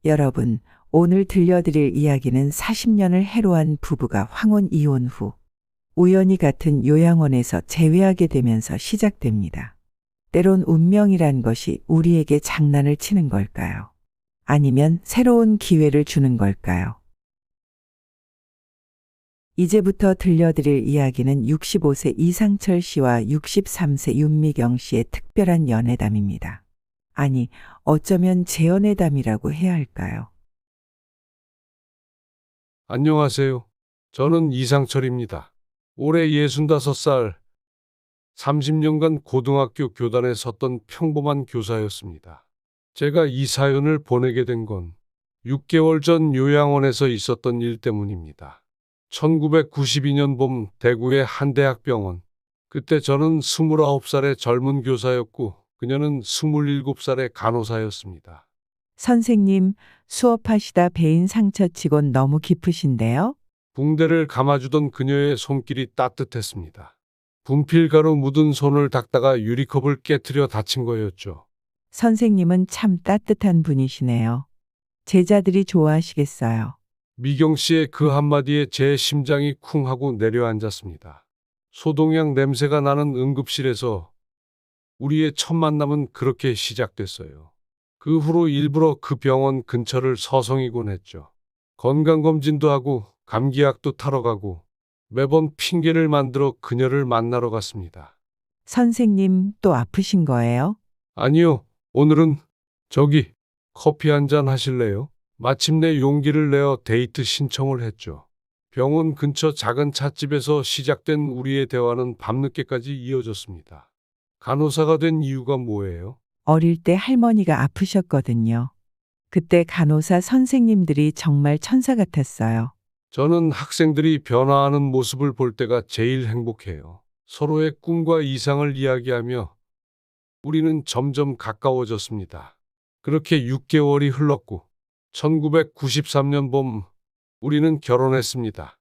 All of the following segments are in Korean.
여러분, 오늘 들려드릴 이야기는 40년을 해로한 부부가 황혼 이혼 후 우연히 같은 요양원에서 재회하게 되면서 시작됩니다. 때론 운명이란 것이 우리에게 장난을 치는 걸까요? 아니면 새로운 기회를 주는 걸까요? 이제부터 들려드릴 이야기는 65세 이상철 씨와 63세 윤미경 씨의 특별한 연애담입니다. 아니, 어쩌면 재연애담이라고 해야 할까요? 안녕하세요. 저는 이상철입니다. 올해 65살, 30년간 고등학교 교단에 섰던 평범한 교사였습니다. 제가 이 사연을 보내게 된 건 6개월 전 요양원에서 있었던 일 때문입니다. 1992년 봄 대구의 한 대학병원. 그때 저는 29살의 젊은 교사였고 그녀는 27살의 간호사였습니다. 선생님, 수업하시다 베인 상처치곤 너무 깊으신데요? 붕대를 감아주던 그녀의 손길이 따뜻했습니다. 분필가루 묻은 손을 닦다가 유리컵을 깨트려 다친 거였죠. 선생님은 참 따뜻한 분이시네요. 제자들이 좋아하시겠어요. 미경 씨의 그 한마디에 제 심장이 쿵 하고 내려앉았습니다. 소독약 냄새가 나는 응급실에서 우리의 첫 만남은 그렇게 시작됐어요. 그 후로 일부러 그 병원 근처를 서성이곤 했죠. 건강검진도 하고 감기약도 타러 가고 매번 핑계를 만들어 그녀를 만나러 갔습니다. 선생님, 또 아프신 거예요? 아니요, 오늘은 저기 커피 한 잔 하실래요? 마침내 용기를 내어 데이트 신청을 했죠. 병원 근처 작은 찻집에서 시작된 우리의 대화는 밤늦게까지 이어졌습니다. 간호사가 된 이유가 뭐예요? 어릴 때 할머니가 아프셨거든요. 그때 간호사 선생님들이 정말 천사 같았어요. 저는 학생들이 변화하는 모습을 볼 때가 제일 행복해요. 서로의 꿈과 이상을 이야기하며 우리는 점점 가까워졌습니다. 그렇게 6개월이 흘렀고 1993년 봄 우리는 결혼했습니다.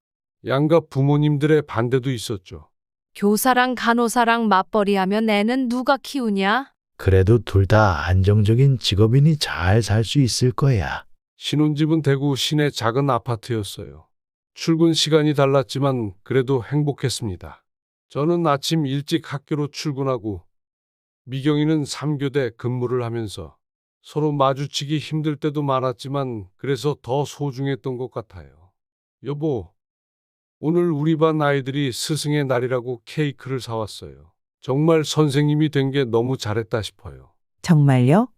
양가 부모님들의 반대도 있었죠. 교사랑 간호사랑 맞벌이하면 애는 누가 키우냐? 그래도 둘 다 안정적인 직업이니 잘 살 수 있을 거야. 신혼집은 대구 시내 작은 아파트였어요. 출근 시간이 달랐지만 그래도 행복했습니다. 저는 아침 일찍 학교로 출근하고 미경이는 3교대 근무를 하면서 서로 마주치기 힘들 때도 많았지만 그래서 더 소중했던 것 같아요. 여보, 오늘 우리 반 아이들이 스승의 날이라고 케이크를 사왔어요. 정말 선생님이 된 게 너무 잘했다 싶어요. 정말요?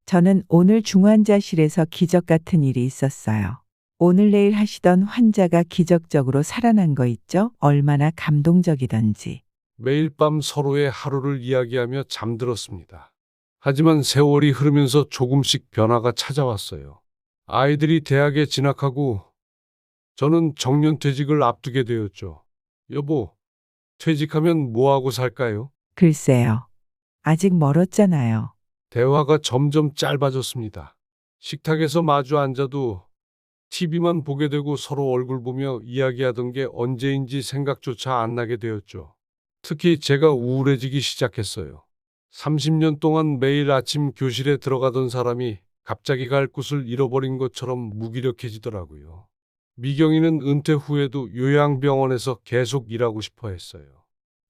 저는 오늘 중환자실에서 기적 같은 일이 있었어요. 오늘 내일 하시던 환자가 기적적으로 살아난 거 있죠? 얼마나 감동적이던지. 매일 밤 서로의 하루를 이야기하며 잠들었습니다. 하지만 세월이 흐르면서 조금씩 변화가 찾아왔어요. 아이들이 대학에 진학하고 저는 정년퇴직을 앞두게 되었죠. 여보, 퇴직하면 뭐하고 살까요? 글쎄요. 아직 멀었잖아요. 대화가 점점 짧아졌습니다. 식탁에서 마주 앉아도 TV만 보게 되고 서로 얼굴 보며 이야기하던 게 언제인지 생각조차 안 나게 되었죠. 특히 제가 우울해지기 시작했어요. 30년 동안 매일 아침 교실에 들어가던 사람이 갑자기 갈 곳을 잃어버린 것처럼 무기력해지더라고요. 미경이는 은퇴 후에도 요양병원에서 계속 일하고 싶어 했어요.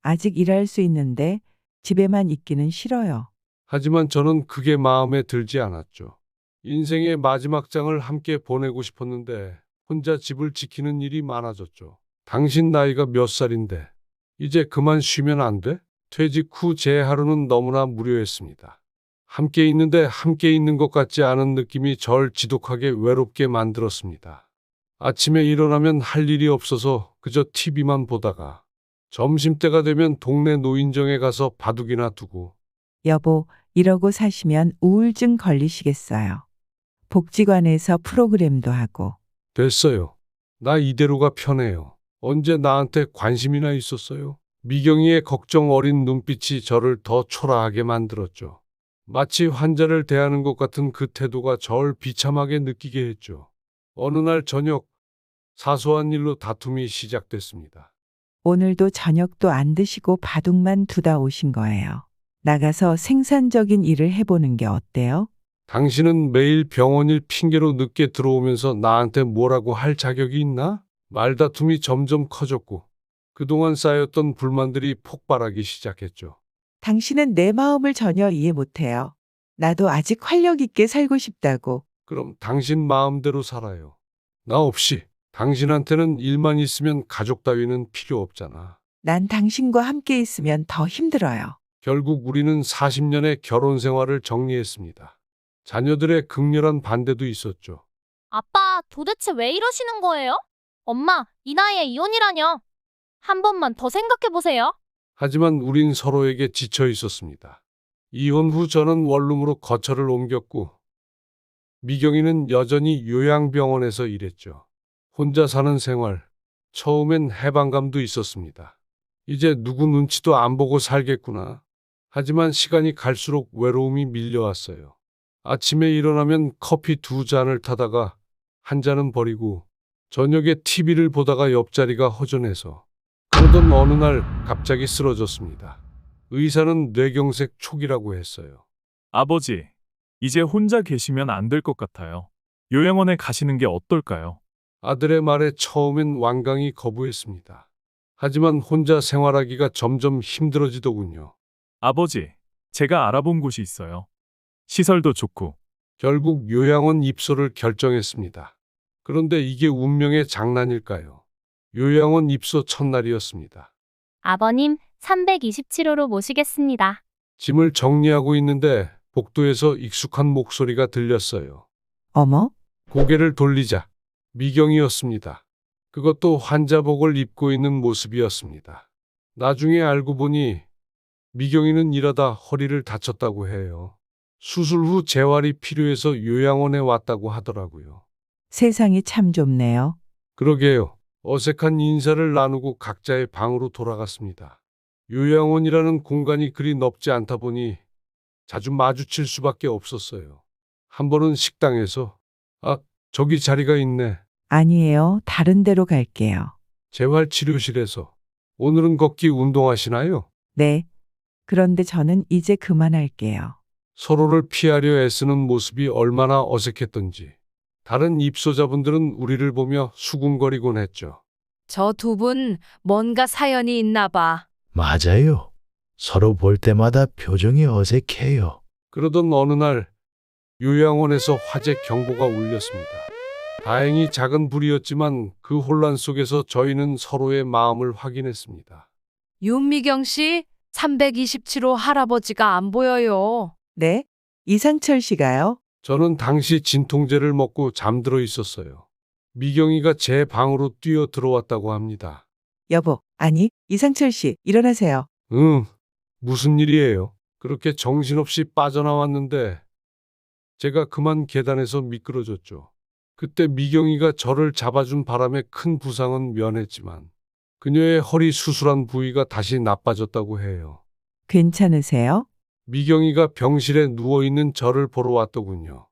아직 일할 수 있는데 집에만 있기는 싫어요. 하지만 저는 그게 마음에 들지 않았죠. 인생의 마지막 장을 함께 보내고 싶었는데 혼자 집을 지키는 일이 많아졌죠. 당신 나이가 몇 살인데 이제 그만 쉬면 안 돼? 퇴직 후 제 하루는 너무나 무료했습니다. 함께 있는데 함께 있는 것 같지 않은 느낌이 절 지독하게 외롭게 만들었습니다. 아침에 일어나면 할 일이 없어서 그저 TV만 보다가 점심때가 되면 동네 노인정에 가서 바둑이나 두고 여보, 이러고 사시면 우울증 걸리시겠어요. 복지관에서 프로그램도 하고. 됐어요. 나 이대로가 편해요. 언제 나한테 관심이나 있었어요? 미경이의 걱정 어린 눈빛이 저를 더 초라하게 만들었죠. 마치 환자를 대하는 것 같은 그 태도가 절 비참하게 느끼게 했죠. 어느 날 저녁 사소한 일로 다툼이 시작됐습니다. 오늘도 저녁도 안 드시고 바둑만 두다 오신 거예요. 나가서 생산적인 일을 해보는 게 어때요? 당신은 매일 병원일 핑계로 늦게 들어오면서 나한테 뭐라고 할 자격이 있나? 말다툼이 점점 커졌고 그동안 쌓였던 불만들이 폭발하기 시작했죠. 당신은 내 마음을 전혀 이해 못해요. 나도 아직 활력 있게 살고 싶다고. 그럼 당신 마음대로 살아요. 나 없이. 당신한테는 일만 있으면 가족 따위는 필요 없잖아. 난 당신과 함께 있으면 더 힘들어요. 결국 우리는 40년의 결혼 생활을 정리했습니다. 자녀들의 극렬한 반대도 있었죠. 아빠, 도대체 왜 이러시는 거예요? 엄마, 이 나이에 이혼이라뇨? 한 번만 더 생각해 보세요. 하지만 우린 서로에게 지쳐 있었습니다. 이혼 후 저는 원룸으로 거처를 옮겼고 미경이는 여전히 요양병원에서 일했죠. 혼자 사는 생활, 처음엔 해방감도 있었습니다. 이제 누구 눈치도 안 보고 살겠구나. 하지만 시간이 갈수록 외로움이 밀려왔어요. 아침에 일어나면 커피 2잔을 타다가 한 잔은 버리고 저녁에 TV를 보다가 옆자리가 허전해서 그러던 어느 날 갑자기 쓰러졌습니다. 의사는 뇌경색 초기라고 했어요. 아버지, 이제 혼자 계시면 안 될 것 같아요. 요양원에 가시는 게 어떨까요? 아들의 말에 처음엔 완강히 거부했습니다. 하지만 혼자 생활하기가 점점 힘들어지더군요. 아버지, 제가 알아본 곳이 있어요. 시설도 좋고. 결국 요양원 입소를 결정했습니다. 그런데 이게 운명의 장난일까요? 요양원 입소 첫날이었습니다. 아버님, 327호로 모시겠습니다. 짐을 정리하고 있는데 복도에서 익숙한 목소리가 들렸어요. 어머? 고개를 돌리자 미경이었습니다. 그것도 환자복을 입고 있는 모습이었습니다. 나중에 알고 보니 미경이는 일하다 허리를 다쳤다고 해요. 수술 후 재활이 필요해서 요양원에 왔다고 하더라고요. 세상이 참 좁네요. 그러게요. 어색한 인사를 나누고 각자의 방으로 돌아갔습니다. 요양원이라는 공간이 그리 넓지 않다 보니 자주 마주칠 수밖에 없었어요. 한 번은 식당에서 저기 자리가 있네. 아니에요. 다른 데로 갈게요. 재활치료실에서 오늘은 걷기 운동하시나요? 네. 그런데 저는 이제 그만할게요. 서로를 피하려 애쓰는 모습이 얼마나 어색했던지 다른 입소자분들은 우리를 보며 수군거리곤 했죠. 저 두 분 뭔가 사연이 있나 봐. 맞아요. 서로 볼 때마다 표정이 어색해요. 그러던 어느 날 요양원에서 화재 경보가 울렸습니다. 다행히 작은 불이었지만 그 혼란 속에서 저희는 서로의 마음을 확인했습니다. 윤미경 씨, 327호 할아버지가 안 보여요. 네? 이상철 씨가요? 저는 당시 진통제를 먹고 잠들어 있었어요. 미경이가 제 방으로 뛰어 들어왔다고 합니다. 여보, 아니, 이상철 씨, 일어나세요. 무슨 일이에요? 그렇게 정신없이 빠져나왔는데 제가 그만 계단에서 미끄러졌죠. 그때 미경이가 저를 잡아준 바람에 큰 부상은 면했지만 그녀의 허리 수술한 부위가 다시 나빠졌다고 해요. 괜찮으세요? 미경이가 병실에 누워있는 저를 보러 왔더군요.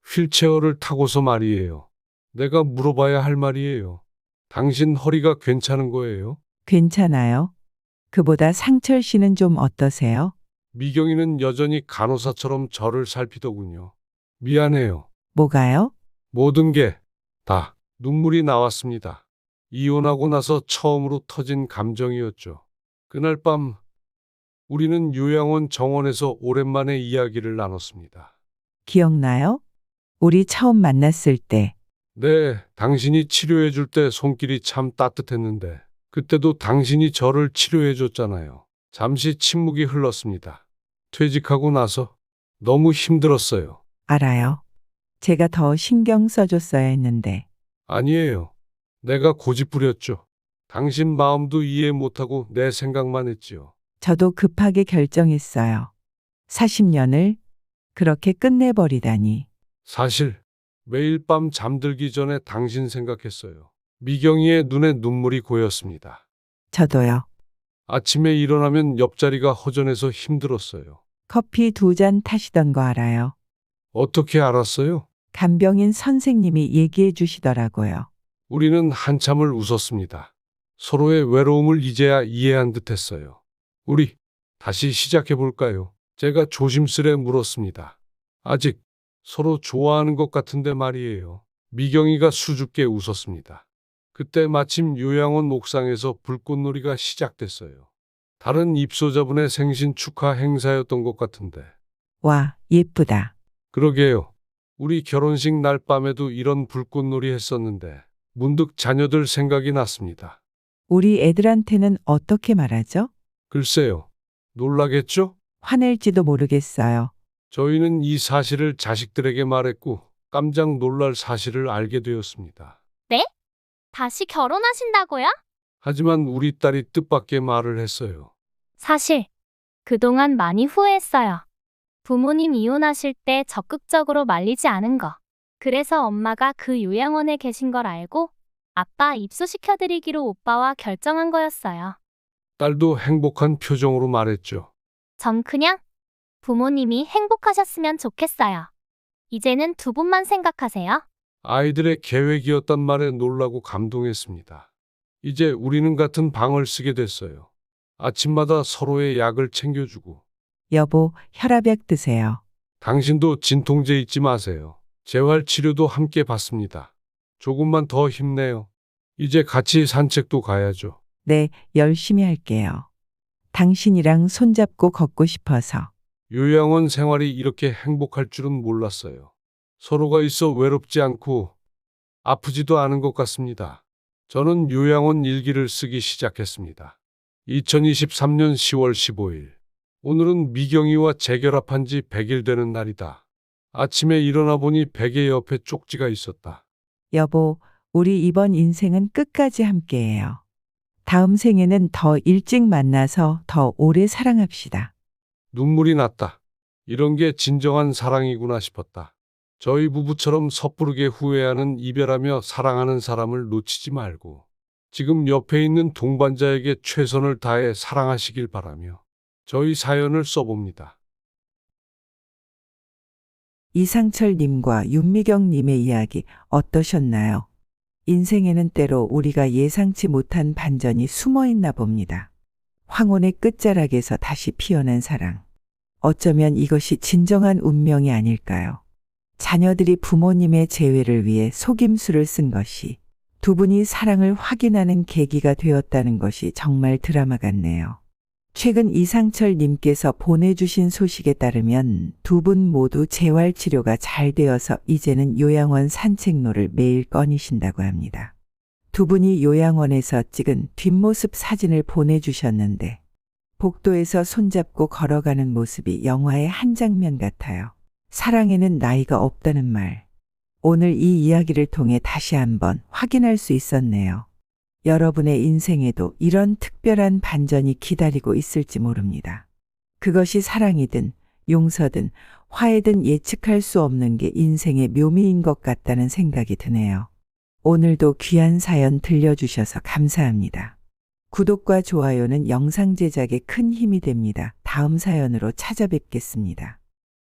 휠체어를 타고서 말이에요. 내가 물어봐야 할 말이에요. 당신 허리가 괜찮은 거예요? 괜찮아요. 그보다 상철 씨는 좀 어떠세요? 미경이는 여전히 간호사처럼 저를 살피더군요. 미안해요. 뭐가요? 모든 게 다 눈물이 나왔습니다. 이혼하고 나서 처음으로 터진 감정이었죠. 그날 밤 우리는 요양원 정원에서 오랜만에 이야기를 나눴습니다. 기억나요? 우리 처음 만났을 때. 네, 당신이 치료해 줄 때 손길이 참 따뜻했는데 그때도 당신이 저를 치료해 줬잖아요. 잠시 침묵이 흘렀습니다. 퇴직하고 나서 너무 힘들었어요. 알아요. 제가 더 신경 써줬어야 했는데. 아니에요. 내가 고집부렸죠. 당신 마음도 이해 못하고 내 생각만 했지요. 저도 급하게 결정했어요. 40년을 그렇게 끝내버리다니. 사실 매일 밤 잠들기 전에 당신 생각했어요. 미경이의 눈에 눈물이 고였습니다. 저도요. 아침에 일어나면 옆자리가 허전해서 힘들었어요. 커피 2잔 타시던 거 알아요. 어떻게 알았어요? 간병인 선생님이 얘기해 주시더라고요. 우리는 한참을 웃었습니다. 서로의 외로움을 이제야 이해한 듯 했어요. 우리 다시 시작해 볼까요? 제가 조심스레 물었습니다. 아직 서로 좋아하는 것 같은데 말이에요. 미경이가 수줍게 웃었습니다. 그때 마침 요양원 옥상에서 불꽃놀이가 시작됐어요. 다른 입소자분의 생신 축하 행사였던 것 같은데. 와, 예쁘다. 그러게요. 우리 결혼식 날 밤에도 이런 불꽃놀이 했었는데 문득 자녀들 생각이 났습니다. 우리 애들한테는 어떻게 말하죠? 글쎄요. 놀라겠죠? 화낼지도 모르겠어요. 저희는 이 사실을 자식들에게 말했고 깜짝 놀랄 사실을 알게 되었습니다. 다시 결혼하신다고요? 하지만 우리 딸이 뜻밖의 말을 했어요. 사실 그동안 많이 후회했어요. 부모님 이혼하실 때 적극적으로 말리지 않은 거. 그래서 엄마가 그 요양원에 계신 걸 알고 아빠 입소시켜드리기로 오빠와 결정한 거였어요. 딸도 행복한 표정으로 말했죠. 전 그냥 부모님이 행복하셨으면 좋겠어요. 이제는 두 분만 생각하세요. 아이들의 계획이었단 말에 놀라고 감동했습니다. 이제 우리는 같은 방을 쓰게 됐어요. 아침마다 서로의 약을 챙겨주고. 여보, 혈압약 드세요. 당신도 진통제 잊지 마세요. 재활 치료도 함께 받습니다. 조금만 더 힘내요. 이제 같이 산책도 가야죠. 네, 열심히 할게요. 당신이랑 손잡고 걷고 싶어서. 요양원 생활이 이렇게 행복할 줄은 몰랐어요. 서로가 있어 외롭지 않고 아프지도 않은 것 같습니다. 저는 요양원 일기를 쓰기 시작했습니다. 2023년 10월 15일. 오늘은 미경이와 재결합한 지 100일 되는 날이다. 아침에 일어나 보니 베개 옆에 쪽지가 있었다. 여보, 우리 이번 인생은 끝까지 함께해요. 다음 생에는 더 일찍 만나서 더 오래 사랑합시다. 눈물이 났다. 이런 게 진정한 사랑이구나 싶었다. 저희 부부처럼 섣부르게 후회하는 이별하며 사랑하는 사람을 놓치지 말고 지금 옆에 있는 동반자에게 최선을 다해 사랑하시길 바라며 저희 사연을 써봅니다. 이상철님과 윤미경님의 이야기 어떠셨나요? 인생에는 때로 우리가 예상치 못한 반전이 숨어 있나 봅니다. 황혼의 끝자락에서 다시 피어난 사랑. 어쩌면 이것이 진정한 운명이 아닐까요? 자녀들이 부모님의 재회를 위해 속임수를 쓴 것이 두 분이 사랑을 확인하는 계기가 되었다는 것이 정말 드라마 같네요. 최근 이상철 님께서 보내주신 소식에 따르면 두 분 모두 재활치료가 잘 되어서 이제는 요양원 산책로를 매일 꺼내신다고 합니다. 두 분이 요양원에서 찍은 뒷모습 사진을 보내주셨는데 복도에서 손잡고 걸어가는 모습이 영화의 한 장면 같아요. 사랑에는 나이가 없다는 말. 오늘 이 이야기를 통해 다시 한번 확인할 수 있었네요. 여러분의 인생에도 이런 특별한 반전이 기다리고 있을지 모릅니다. 그것이 사랑이든 용서든 화해든 예측할 수 없는 게 인생의 묘미인 것 같다는 생각이 드네요. 오늘도 귀한 사연 들려주셔서 감사합니다. 구독과 좋아요는 영상 제작에 큰 힘이 됩니다. 다음 사연으로 찾아뵙겠습니다.